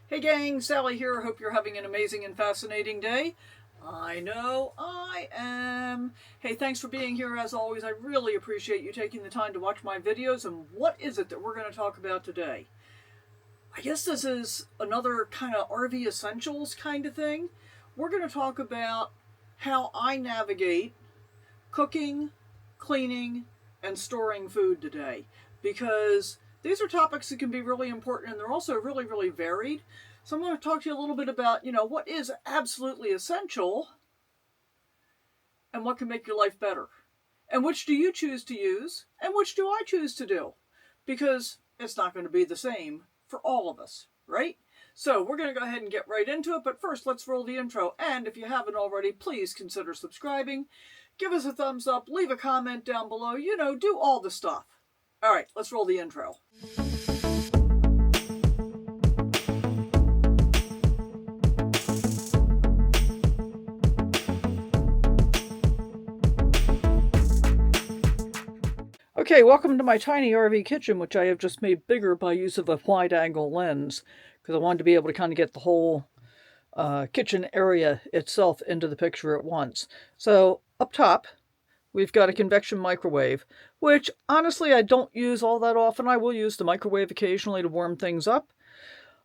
Hey gang, Sally here. Hope you're having an amazing and fascinating day. I know I am. Hey, thanks for being here as always. I really appreciate you taking the time to watch my videos. And what is it that we're going to talk about today? I guess this is another kind of RV essentials kind of thing. We're going to talk about how I navigate cooking, cleaning, and storing food today, because these are topics that can be really important, and they're also really, really varied. So I'm going to talk to you a little bit about, what is absolutely essential and what can make your life better. And which do you choose to use and which do I choose to do? Because it's not going to be the same for all of us, right? So we're going to go ahead and get right into it. But first, let's roll the intro. And if you haven't already, please consider subscribing. Give us a thumbs up. Leave a comment down below. Do all the stuff. All right, let's roll the intro. Okay, welcome to my tiny RV kitchen, which I have just made bigger by use of a wide-angle lens, because I wanted to be able to kind of get the whole kitchen area itself into the picture at once. So up top, we've got a convection microwave, which honestly I don't use all that often. I will use the microwave occasionally to warm things up.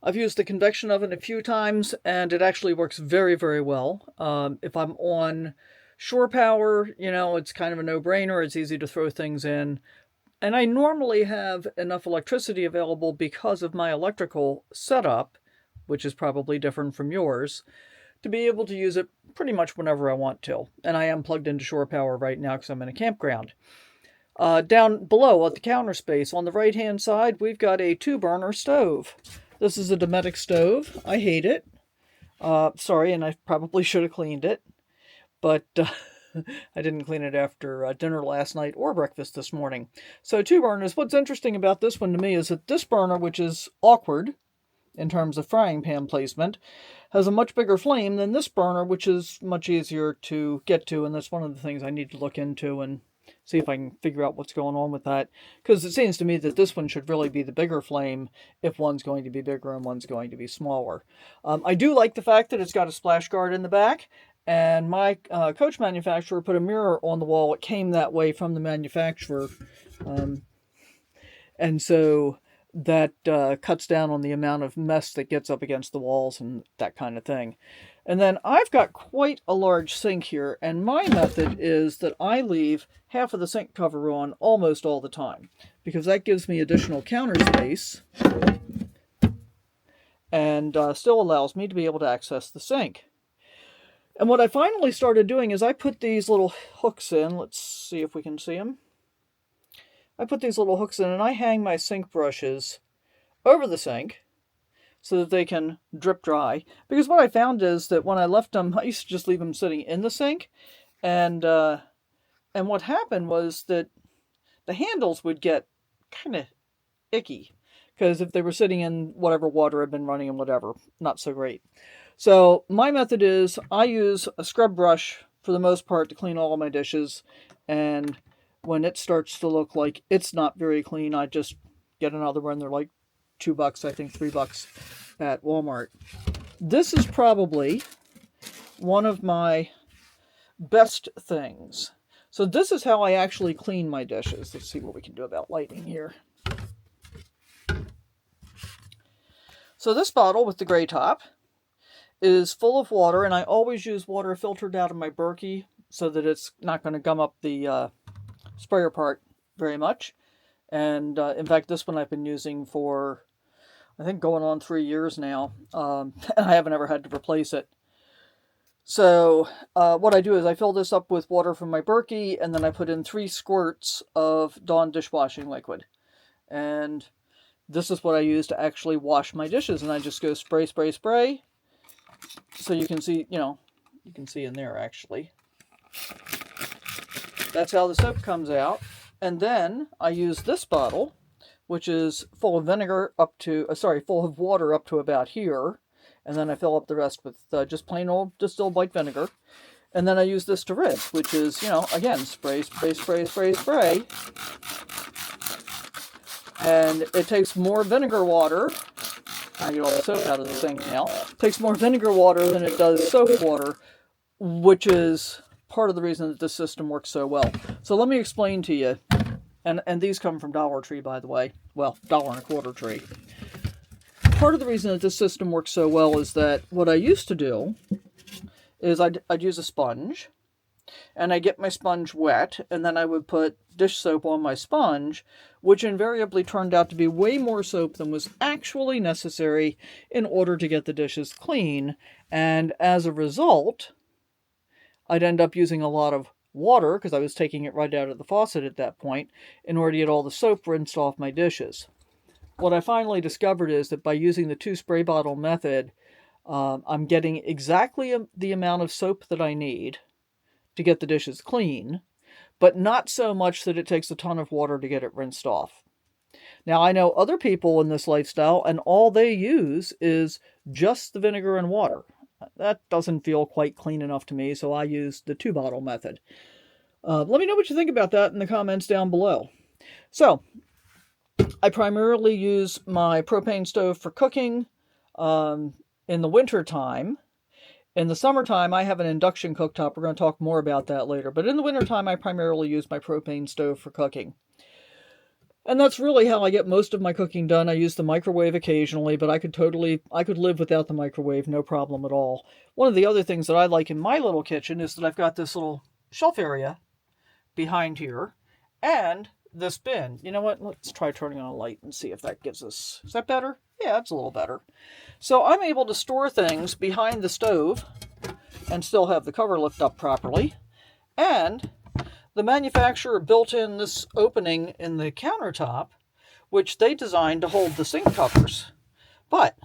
I've used the convection oven a few times, and it actually works very, very well. If I'm on shore power, it's kind of a no-brainer. It's easy to throw things in. And I normally have enough electricity available because of my electrical setup, which is probably different from yours, to be able to use it pretty much whenever I want to. And I am plugged into shore power right now because I'm in a campground. Down below at the counter space on the right-hand side, we've got a 2-burner stove. This is a Dometic stove. I hate it. Sorry, and I probably should have cleaned it. But I didn't clean it after dinner last night or breakfast this morning. So 2 burners. What's interesting about this one to me is that this burner, which is awkward in terms of frying pan placement, has a much bigger flame than this burner, which is much easier to get to. And that's one of the things I need to look into and see if I can figure out what's going on with that. Because it seems to me that this one should really be the bigger flame if one's going to be bigger and one's going to be smaller. I do like the fact that it's got a splash guard in the back. And my coach manufacturer put a mirror on the wall. It came that way from the manufacturer. And so that cuts down on the amount of mess that gets up against the walls and that kind of thing. And then I've got quite a large sink here. And my method is that I leave half of the sink cover on almost all the time, because that gives me additional counter space and still allows me to be able to access the sink. And what I finally started doing is I put these little hooks in. Let's see if we can see them. I put these little hooks in and I hang my sink brushes over the sink so that they can drip dry. Because what I found is that when I left them, I used to just leave them sitting in the sink. And what happened was that the handles would get kind of icky, because if they were sitting in whatever water had been running and whatever, not so great. So my method is I use a scrub brush for the most part to clean all of my dishes, and when it starts to look like it's not very clean, I just get another one. They're like $2, I think $3 at Walmart. This is probably one of my best things. So this is how I actually clean my dishes. Let's see what we can do about lighting here. So this bottle with the gray top is full of water, and I always use water filtered out of my Berkey so that it's not going to gum up the sprayer part very much. And in fact, this one I've been using for, I think, going on 3 years now, and I haven't ever had to replace it. So what I do is I fill this up with water from my Berkey, and then I put in 3 squirts of Dawn dishwashing liquid. And this is what I use to actually wash my dishes, and I just go spray, spray, spray. So you can see, you can see in there actually. That's how the soap comes out. And then I use this bottle, which is full of vinegar full of water up to about here. And then I fill up the rest with just plain old distilled white vinegar. And then I use this to rinse, which is, again, spray, spray, spray, spray, spray. And it takes more vinegar water I get all the soap out of the sink now. It takes more vinegar water than it does soap water, which is part of the reason that this system works so well. So let me explain to you, and these come from Dollar Tree, by the way. Well, $1.25 Tree. Part of the reason that this system works so well is that what I used to do is I'd use a sponge, and I'd get my sponge wet, and then I would put dish soap on my sponge, which invariably turned out to be way more soap than was actually necessary in order to get the dishes clean. And as a result, I'd end up using a lot of water, because I was taking it right out of the faucet at that point, in order to get all the soap rinsed off my dishes. What I finally discovered is that by using the 2 spray bottle method, I'm getting exactly the amount of soap that I need to get the dishes clean, but not so much that it takes a ton of water to get it rinsed off. Now, I know other people in this lifestyle, and all they use is just the vinegar and water. That doesn't feel quite clean enough to me, so I use the 2 bottle method. Let me know what you think about that in the comments down below. So, I primarily use my propane stove for cooking in the winter time. In the summertime, I have an induction cooktop. We're going to talk more about that later. But in the wintertime, I primarily use my propane stove for cooking. And that's really how I get most of my cooking done. I use the microwave occasionally, but I could live without the microwave, no problem at all. One of the other things that I like in my little kitchen is that I've got this little shelf area behind here, and this bin. You know what? Let's try turning on a light and see if that gives us... Is that better? Yeah, that's a little better. So I'm able to store things behind the stove and still have the cover lift up properly. And the manufacturer built in this opening in the countertop, which they designed to hold the sink covers. But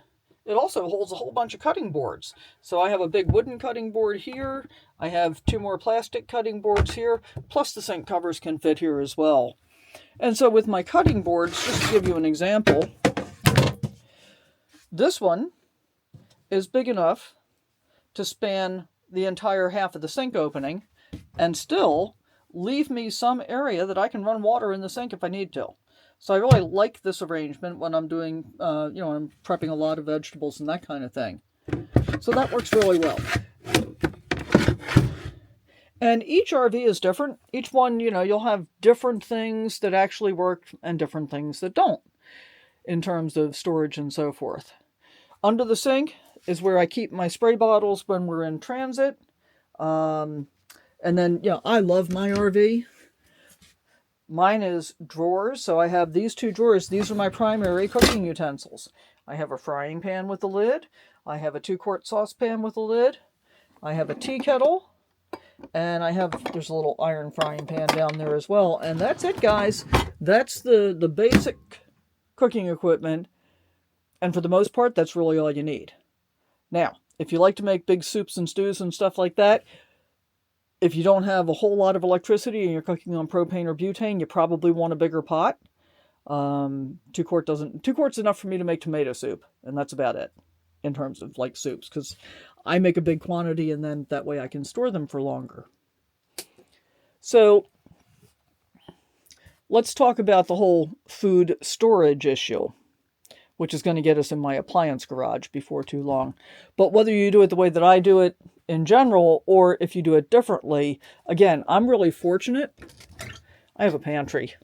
it also holds a whole bunch of cutting boards. So I have a big wooden cutting board here. I have 2 more plastic cutting boards here, plus the sink covers can fit here as well. And so with my cutting boards, just to give you an example, this one is big enough to span the entire half of the sink opening and still leave me some area that I can run water in the sink if I need to. So I really like this arrangement when I'm doing, I'm prepping a lot of vegetables and that kind of thing. So that works really well. And each RV is different. Each one, you'll have different things that actually work and different things that don't in terms of storage and so forth. Under the sink is where I keep my spray bottles when we're in transit. And then, I love my RV. Mine is drawers, so I have these 2 drawers. These are my primary cooking utensils. I have a frying pan with a lid. I have a 2-quart saucepan with a lid. I have a tea kettle. And there's a little iron frying pan down there as well. And that's it, guys. That's the basic cooking equipment. And for the most part, that's really all you need. Now, if you like to make big soups and stews and stuff like that, if you don't have a whole lot of electricity and you're cooking on propane or butane, you probably want a bigger pot. 2 quarts enough for me to make tomato soup. And that's about it in terms of like soups, because I make a big quantity and then that way I can store them for longer. So let's talk about the whole food storage issue, which is going to get us in my appliance garage before too long. But whether you do it the way that I do it in general, or if you do it differently, again, I'm really fortunate. I have a pantry.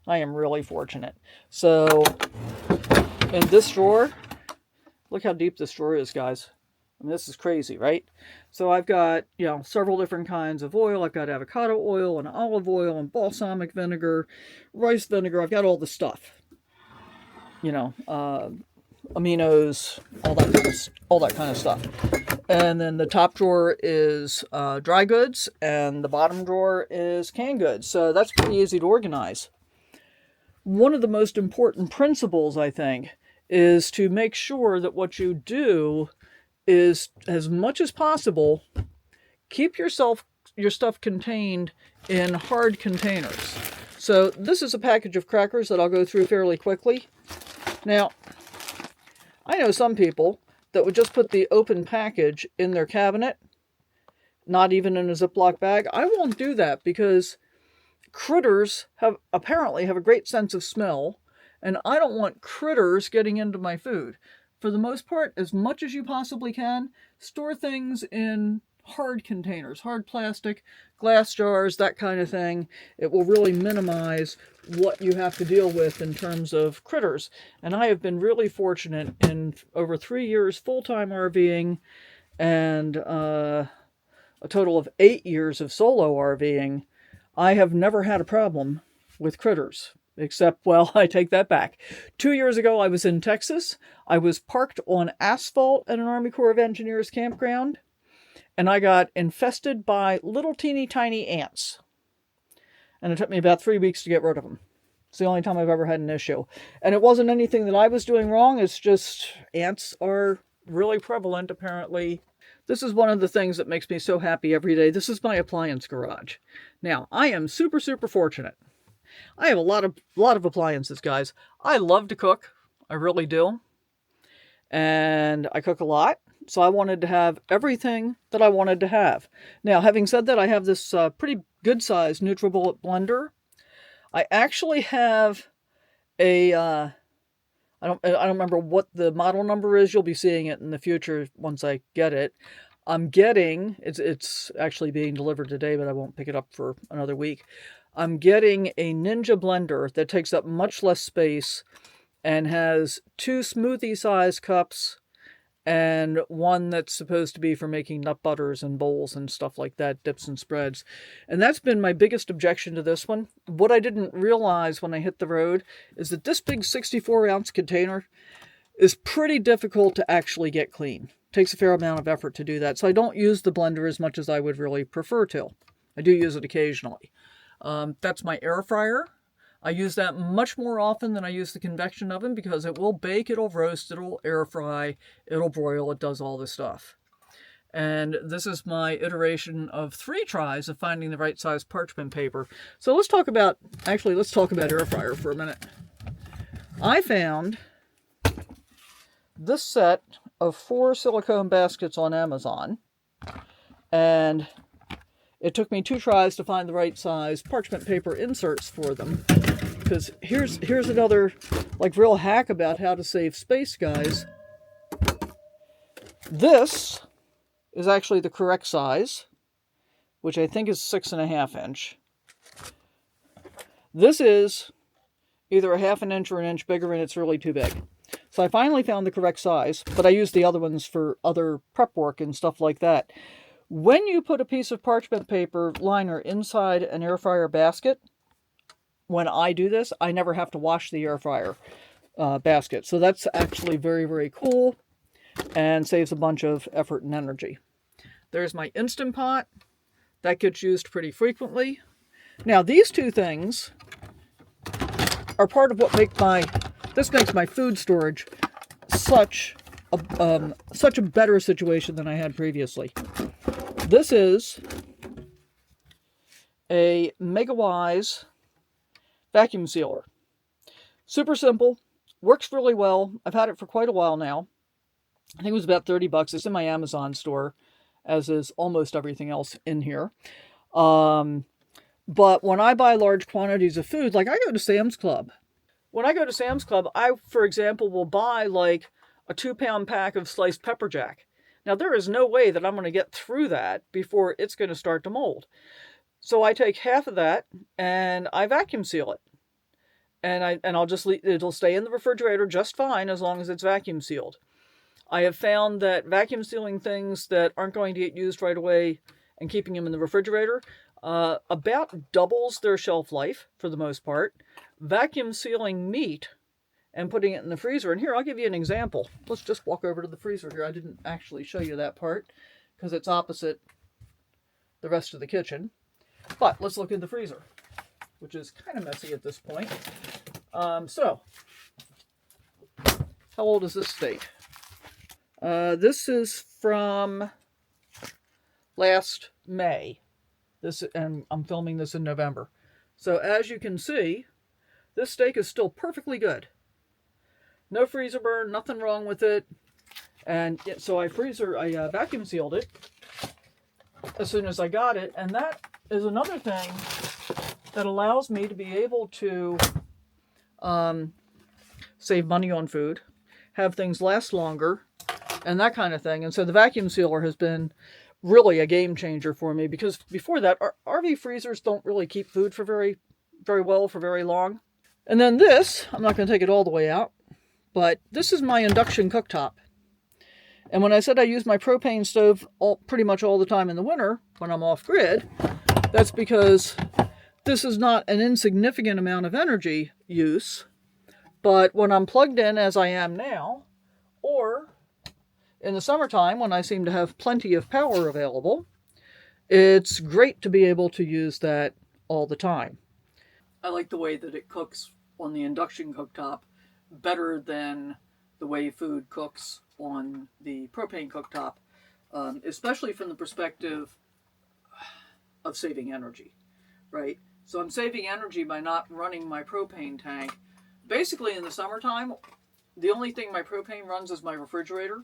I am really fortunate. So in this drawer, look how deep this drawer is, guys. I mean, this is crazy, right? So I've got, several different kinds of oil. I've got avocado oil and olive oil and balsamic vinegar, rice vinegar. I've got all the stuff. Aminos, all that kind of stuff. And then the top drawer is dry goods, and the bottom drawer is canned goods. So that's pretty easy to organize. One of the most important principles, I think, is to make sure that what you do is, as much as possible, keep your stuff contained in hard containers. So this is a package of crackers that I'll go through fairly quickly. Now, I know some people that would just put the open package in their cabinet, not even in a Ziploc bag. I won't do that because critters apparently have a great sense of smell, and I don't want critters getting into my food. for the most part, as much as you possibly can, store things in hard containers, hard plastic, glass jars, that kind of thing. It will really minimize what you have to deal with in terms of critters. And I have been really fortunate in over 3 years full-time RVing and a total of 8 years of solo RVing. I have never had a problem with critters. Except, well, I take that back. 2 years ago, I was in Texas. I was parked on asphalt at an Army Corps of Engineers campground, and I got infested by little teeny tiny ants. And it took me about 3 weeks to get rid of them. It's the only time I've ever had an issue. And it wasn't anything that I was doing wrong. It's just ants are really prevalent, apparently. This is one of the things that makes me so happy every day. This is my appliance garage. Now, I am super, super fortunate. I have a lot of appliances, guys. I love to cook. I really do. And I cook a lot. So I wanted to have everything that I wanted to have. Now, having said that, I have this pretty good-sized NutriBullet blender. I actually have a, I don't remember what the model number is. You'll be seeing it in the future once I get it. I'm getting, it's actually being delivered today, but I won't pick it up for another week. I'm getting a Ninja blender that takes up much less space and has 2 smoothie-sized cups and one that's supposed to be for making nut butters and bowls and stuff like that, dips and spreads. And that's been my biggest objection to this one. What I didn't realize when I hit the road is that this big 64-ounce container is pretty difficult to actually get clean. It takes a fair amount of effort to do that. So I don't use the blender as much as I would really prefer to. I do use it occasionally. That's my air fryer. I use that much more often than I use the convection oven because it will bake, it'll roast, it'll air fry, it'll broil, it does all this stuff. And this is my iteration of 3 tries of finding the right size parchment paper. So let's talk about air fryer for a minute. I found this set of 4 silicone baskets on Amazon, and it took me 2 tries to find the right size parchment paper inserts for them. Because here's another real hack about how to save space, guys. This is actually the correct size, which I think is 6.5 inch. This is either a 1/2 inch or an inch bigger, and it's really too big. So I finally found the correct size, but I used the other ones for other prep work and stuff like that. When you put a piece of parchment paper liner inside an air fryer basket, when I do this, I never have to wash the air fryer basket. So that's actually very, very cool and saves a bunch of effort and energy. There's my Instant Pot. That gets used pretty frequently. Now, these 2 things are part of what makes my food storage such a better situation than I had previously. This is a MegaWise vacuum sealer. Super simple, works really well. I've had it for quite a while now. I think it was about $30. It's in my Amazon store, as is almost everything else in here. But when I buy large quantities of food, I go to Sam's Club. When I go to Sam's Club, I, for example, will buy a 2-pound pack of sliced pepper jack. Now, there is no way that I'm going to get through that before it's going to start to mold. So I take half of that and I vacuum seal it. And I'll just leave, it'll stay in the refrigerator just fine as long as it's vacuum sealed. I have found that vacuum sealing things that aren't going to get used right away and keeping them in the refrigerator about doubles their shelf life for the most part. Vacuum sealing meat and putting it in the freezer. And here, I'll give you an example. Let's just walk over to the freezer here. I didn't actually show you that part because it's opposite the rest of the kitchen. But let's look in the freezer, which is kind of messy at this point. So, how old is this steak? This is from last May. And I'm filming this in November. So as you can see, this steak is still perfectly good. No freezer burn, nothing wrong with it. And so I vacuum sealed it as soon as I got it. And that is another thing that allows me to be able to save money on food. have things last longer, and that kind of thing. And so the vacuum sealer has been really a game changer for me, because before that, RV freezers don't really keep food for very well for very long. And then this, I'm not going to take it all the way out, but this is my induction cooktop. And when I said I use my propane stove pretty much all the time in the winter when I'm off grid, that's because this is not an insignificant amount of energy use. But when I'm plugged in, as I am now, or in the summertime when I seem to have plenty of power available, it's great to be able to use that all the time. I like the way that it cooks on the induction cooktop better than the way food cooks on the propane cooktop, especially from the perspective of saving energy, right? So I'm saving energy by not running my propane tank. Basically, in the summertime, the only thing my propane runs is my refrigerator.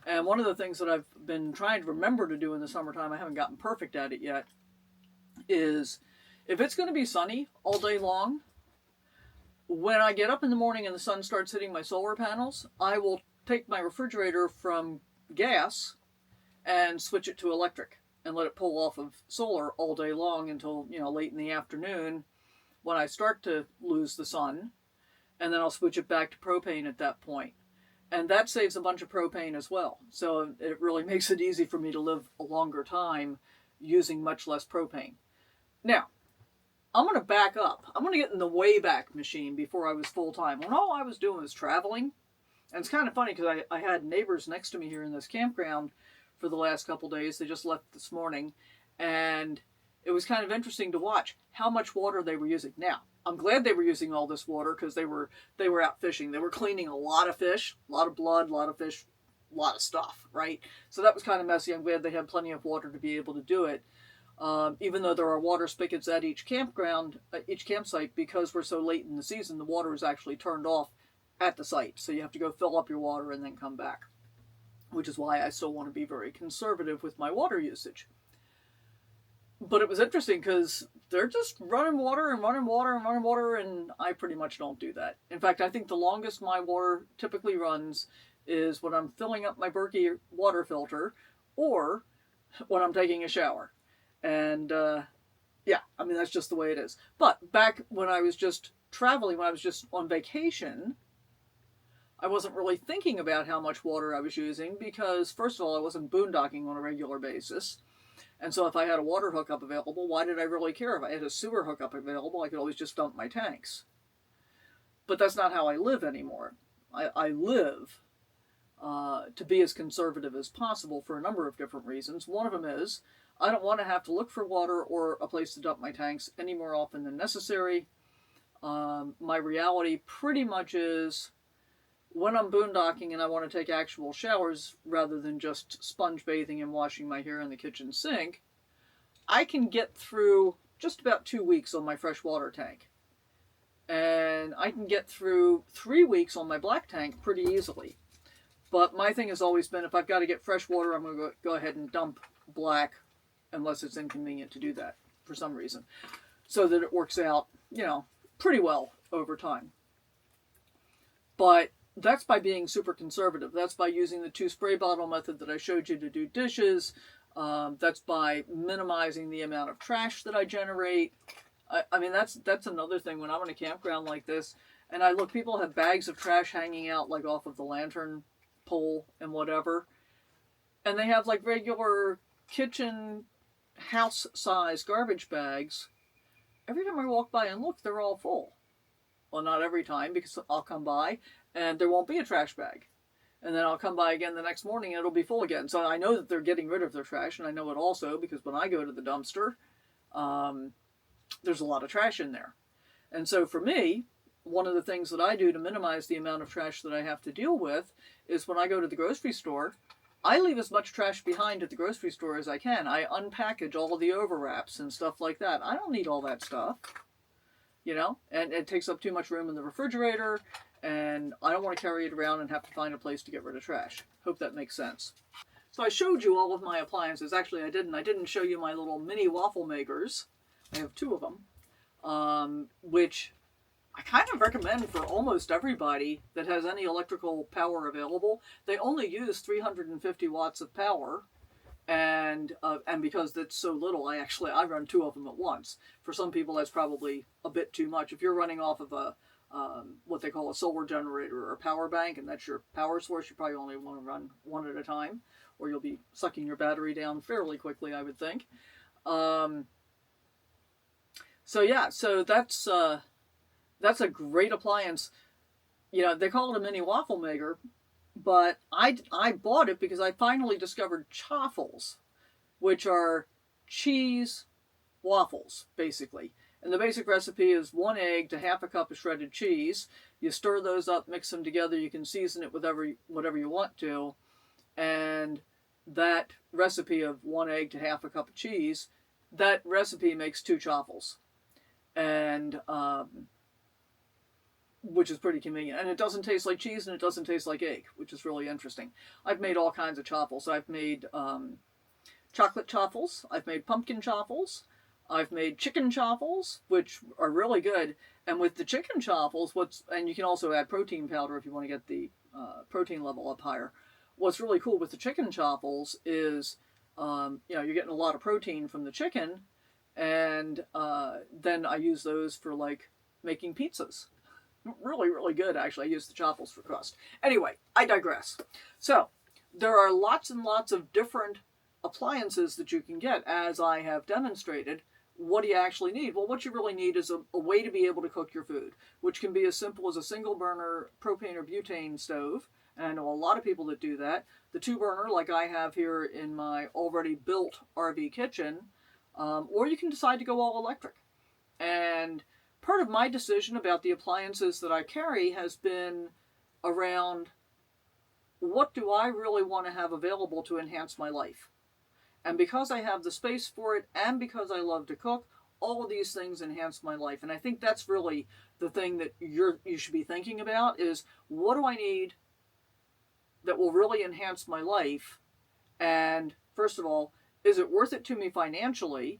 And one of the things that I've been trying to remember to do in the summertime, I haven't gotten perfect at it yet, is if it's going to be sunny all day long, when I get up in the morning and the sun starts hitting my solar panels, I will take my refrigerator from gas and switch it to electric and let it pull off of solar all day long until, late in the afternoon when I start to lose the sun. And then I'll switch it back to propane at that point. And that saves a bunch of propane as well. So it really makes it easy for me to live a longer time using much less propane. Now, I'm going to back up. I'm going to get in the Wayback Machine before I was full-time. When all I was doing was traveling. And it's kind of funny because I had neighbors next to me here in this campground for the last couple days. They just left this morning. And it was kind of interesting to watch how much water they were using. Now, I'm glad they were using all this water because they were out fishing. They were cleaning a lot of fish, a lot of blood, a lot of fish, a lot of stuff, right? So that was kind of messy. I'm glad they had plenty of water to be able to do it. Even though there are water spigots at each campground, each campsite, because we're so late in the season, the water is actually turned off at the site. So you have to go fill up your water and then come back, which is why I still want to be very conservative with my water usage. But it was interesting because they're just running water and running water and running water, and I pretty much don't do that. In fact, I think the longest my water typically runs is when I'm filling up my Berkey water filter or when I'm taking a shower. And that's just the way it is. But back when I was just traveling, when I was just on vacation, I wasn't really thinking about how much water I was using because, first of all, I wasn't boondocking on a regular basis. And so if I had a water hookup available, why did I really care? If I had a sewer hookup available, I could always just dump my tanks. But that's not how I live anymore. I live to be as conservative as possible for a number of different reasons. One of them is I don't want to have to look for water or a place to dump my tanks any more often than necessary. My reality pretty much is when I'm boondocking and I want to take actual showers rather than just sponge bathing and washing my hair in the kitchen sink, I can get through just about 2 weeks on my freshwater tank. And I can get through 3 weeks on my black tank pretty easily. But my thing has always been, if I've got to get fresh water, I'm going to go ahead and dump black unless it's inconvenient to do that for some reason. So that it works out, pretty well over time. But that's by being super conservative. That's by using the 2 spray bottle method that I showed you to do dishes. That's by minimizing the amount of trash that I generate. That's another thing when I'm in a campground like this, and I look, people have bags of trash hanging out like off of the lantern pole and whatever, and they have like regular kitchen house size garbage bags. Every time I walk by and look, they're all full. Well, not every time, because I'll come by and there won't be a trash bag. And then I'll come by again the next morning and it'll be full again. So I know that they're getting rid of their trash, and I know it also because when I go to the dumpster, there's a lot of trash in there. And so for me, one of the things that I do to minimize the amount of trash that I have to deal with is when I go to the grocery store, I leave as much trash behind at the grocery store as I can. I unpackage all of the overwraps and stuff like that. I don't need all that stuff, and it takes up too much room in the refrigerator, and I don't want to carry it around and have to find a place to get rid of trash. Hope that makes sense. So I showed you all of my appliances. Actually, I didn't. I didn't show you my little mini waffle makers. I have 2 of them, which I kind of recommend for almost everybody that has any electrical power available. They only use 350 watts of power, and because it's so little, I run two of them at once. For some people, that's probably a bit too much. If you're running off of a what they call a solar generator or a power bank, and that's your power source, you probably only want to run one at a time, or you'll be sucking your battery down fairly quickly, I would think. Um, so yeah, so that's a great appliance. You know, they call it a mini waffle maker, but I bought it because I finally discovered chaffles, which are cheese waffles, basically. And the basic recipe is 1 egg to half a cup of shredded cheese. You stir those up, mix them together. You can season it with whatever you want to. And that recipe of 1 egg to half a cup of cheese, that recipe makes two chaffles. And which is pretty convenient. And it doesn't taste like cheese and it doesn't taste like egg, which is really interesting. I've made all kinds of chaffles. I've made chocolate chaffles. I've made pumpkin chaffles. I've made chicken chaffles, which are really good. And with the chicken chaffles, and you can also add protein powder if you want to get the protein level up higher. What's really cool with the chicken chaffles is, you're getting a lot of protein from the chicken, and then I use those for like making pizzas. Really, really good, actually. I use the chaffles for crust. Anyway, I digress. So, there are lots and lots of different appliances that you can get, as I have demonstrated. What do you actually need? Well, what you really need is a way to be able to cook your food, which can be as simple as a single burner propane or butane stove. And I know a lot of people that do that. The 2-burner, like I have here in my already built RV kitchen, or you can decide to go all electric. And part of my decision about the appliances that I carry has been around what do I really want to have available to enhance my life. And because I have the space for it, and because I love to cook, all of these things enhance my life. And I think that's really the thing that you should be thinking about is, what do I need that will really enhance my life? And first of all, is it worth it to me financially?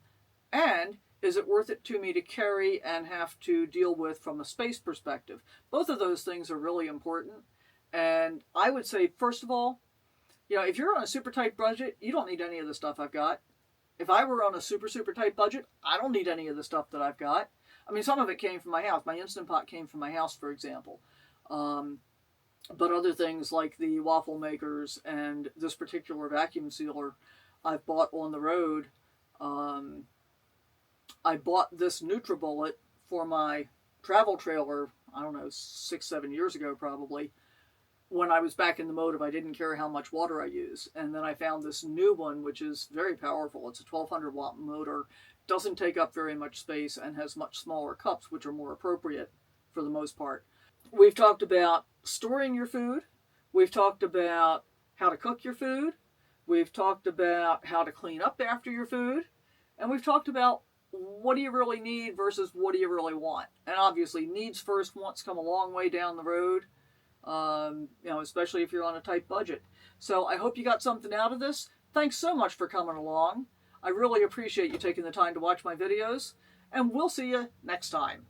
And is it worth it to me to carry and have to deal with from a space perspective? Both of those things are really important. And I would say, first of all, if you're on a super tight budget, you don't need any of the stuff I've got. If I were on a super, super tight budget, I don't need any of the stuff that I've got. I mean, some of it came from my house. My Instant Pot came from my house, for example. But other things like the waffle makers and this particular vacuum sealer I've bought on the road. I bought this NutriBullet for my travel trailer, I don't know, 6-7 years ago probably, when I was back in the mode of I didn't care how much water I use. And then I found this new one, which is very powerful. It's a 1200 watt motor, doesn't take up very much space, and has much smaller cups, which are more appropriate for the most part. We've talked about storing your food. We've talked about how to cook your food. We've talked about how to clean up after your food. And we've talked about what do you really need versus what do you really want. And obviously, needs first, wants come a long way down the road, especially if you're on a tight budget. So I hope you got something out of this. Thanks so much for coming along. I really appreciate you taking the time to watch my videos, and we'll see you next time.